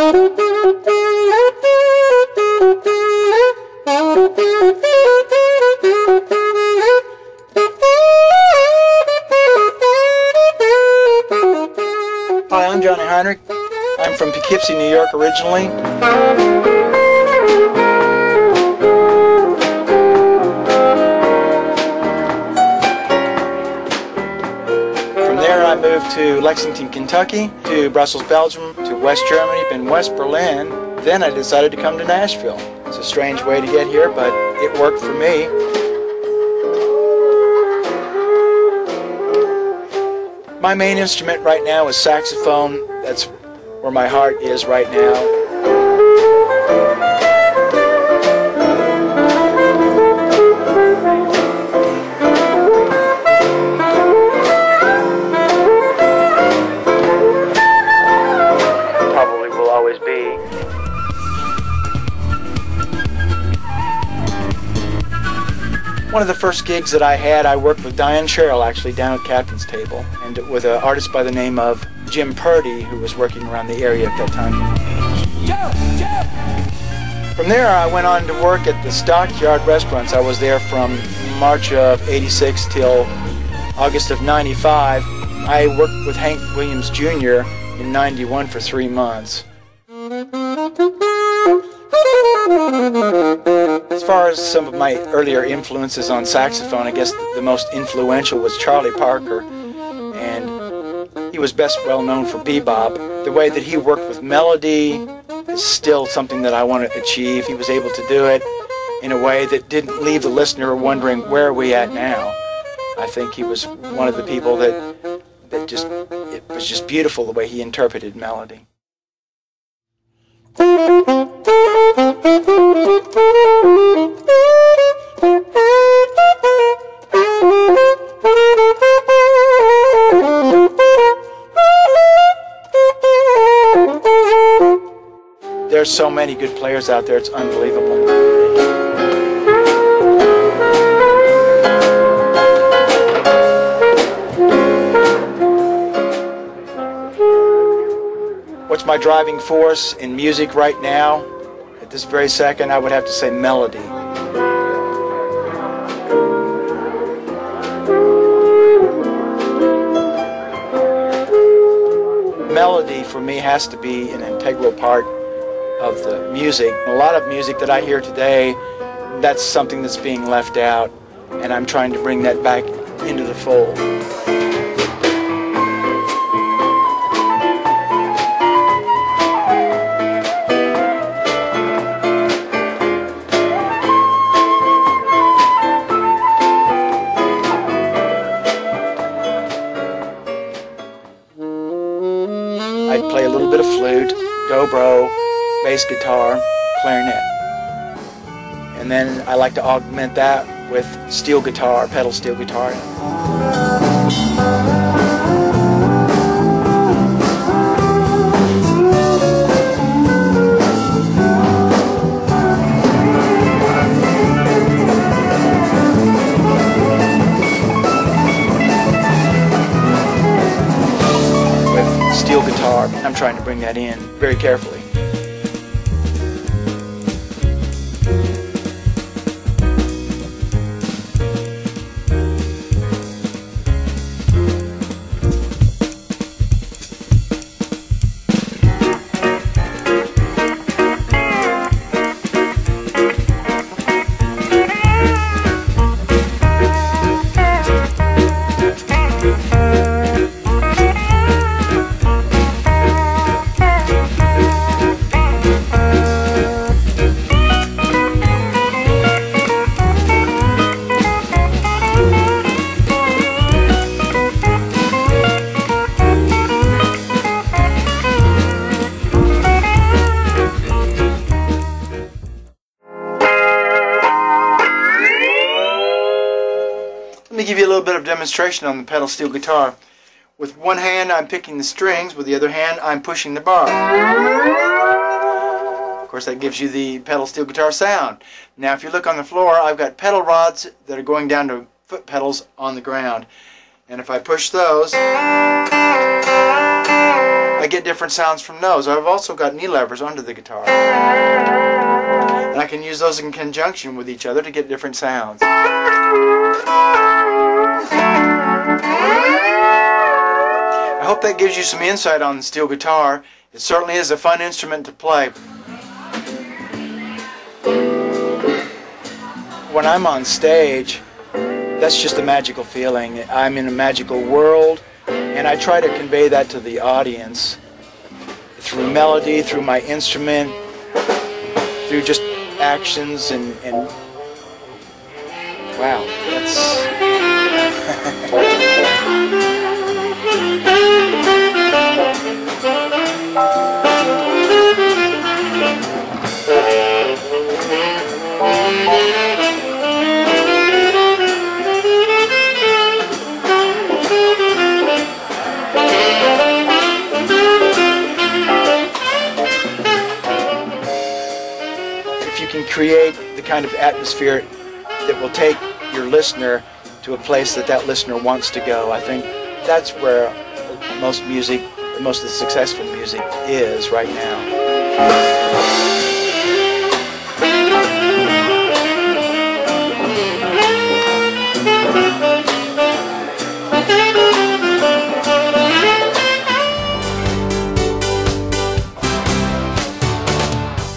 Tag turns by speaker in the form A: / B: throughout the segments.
A: Hi, I'm Heinrich. I'm from Poughkeepsie, New York originally. From there I moved to Lexington, Kentucky, to Brussels, Belgium, to West Germany, then West Berlin. Then I decided to come to Nashville. It's a strange way to get here, but it worked for me. My main instrument right now is saxophone. That's where my heart is right now. Probably will always be. One of the first gigs that I had, I worked with Diane Sherrill actually down at Captain's Table, and with an artist by the name of Jim Purdy, who was working around the area at that time. From there I went on to work at the Stockyard restaurants. I was there from March of '86 till August of '95. I worked with Hank Williams Jr. in '91 for 3 months. As far as some of my earlier influences on saxophone, I guess the most influential was Charlie Parker, and he was best well known for bebop. The way that he worked with melody is still something that I want to achieve. He was able to do it in a way that didn't leave the listener wondering, where are we at now? I think he was one of the people that it was just beautiful the way he interpreted melody. There's so many good players out there, it's unbelievable. What's my driving force in music right now? At this very second, I would have to say melody. Melody for me has to be an integral part of the music. A lot of music that I hear today, that's something that's being left out, and I'm trying to bring that back into the fold. I'd play a little bit of flute, dobro, bass guitar, clarinet. And then I like to augment that with steel guitar, pedal steel guitar. With steel guitar, I'm trying to bring that in very carefully. Let me give you a little bit of demonstration on the pedal steel guitar. With one hand I'm picking the strings, with the other hand I'm pushing the bar. Of course that gives you the pedal steel guitar sound. Now if you look on the floor, I've got pedal rods that are going down to foot pedals on the ground. And if I push those, I get different sounds from those. I've also got knee levers under the guitar, and I can use those in conjunction with each other to get different sounds. I hope that gives you some insight on the steel guitar. It certainly is a fun instrument to play. When I'm on stage, that's just a magical feeling. I'm in a magical world, and I try to convey that to the audience through melody, through my instrument, through just actions, and wow, that's... If you can create the kind of atmosphere that will take your listener to a place that that listener wants to go, I think that's where most music, most of the successful music is right now.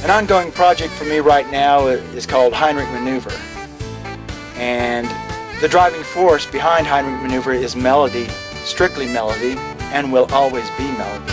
A: An ongoing project for me right now is called Heinrich Maneuver, and the driving force behind Heinrich Maneuver is melody, strictly melody, and will always be melody.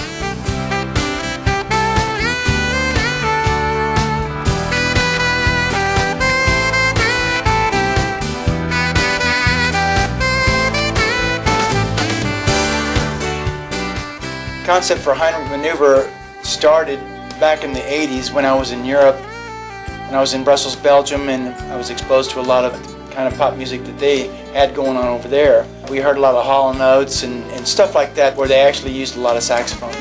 A: The concept for Heinrich Maneuver started back in the 80s when I was in Europe, when I was in Brussels, Belgium, and I was exposed to a lot of kind of pop music that they had going on over there. We heard a lot of hollow notes and stuff like that where they actually used a lot of saxophone.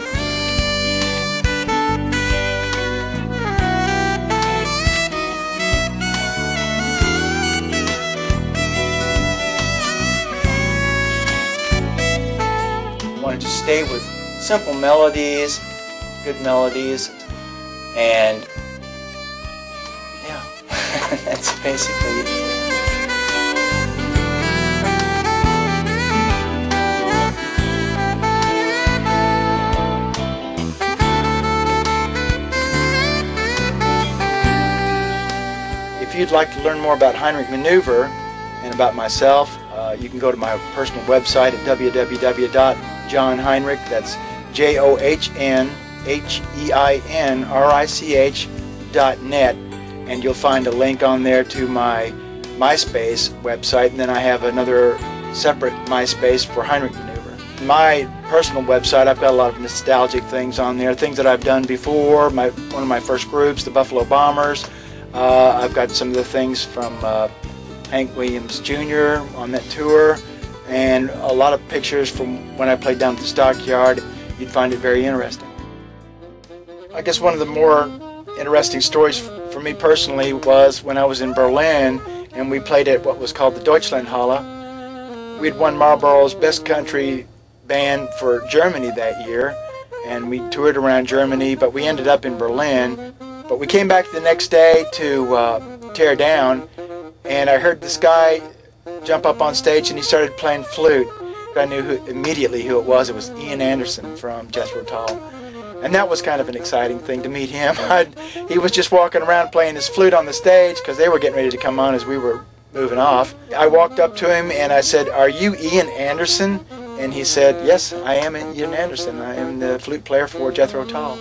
A: I wanted to stay with simple melodies, good melodies, and yeah, that's basically it. If you'd like to learn more about Heinrich Maneuver and about myself, you can go to my personal website at www.johnheinrich, that's JOHNHEINRICH.net, and you'll find a link on there to my MySpace website, and then I have another separate MySpace for Heinrich Maneuver. My personal website, I've got a lot of nostalgic things on there, things that I've done before, one of my first groups, the Buffalo Bombers. I've got some of the things from Hank Williams Jr. on that tour, and a lot of pictures from when I played down at the Stockyard. You'd find it very interesting. I guess one of the more interesting stories for me personally was when I was in Berlin and we played at what was called the Deutschlandhalle. We'd won Marlboro's Best Country Band for Germany that year, and we toured around Germany, but we ended up in Berlin. But we came back the next day to tear down, and I heard this guy jump up on stage and he started playing flute. I knew immediately who it was. It was Ian Anderson from Jethro Tull. And that was kind of an exciting thing to meet him. He was just walking around playing his flute on the stage because they were getting ready to come on as we were moving off. I walked up to him and I said, "Are you Ian Anderson?" And he said, "Yes, I am Ian Anderson. I am the flute player for Jethro Tull."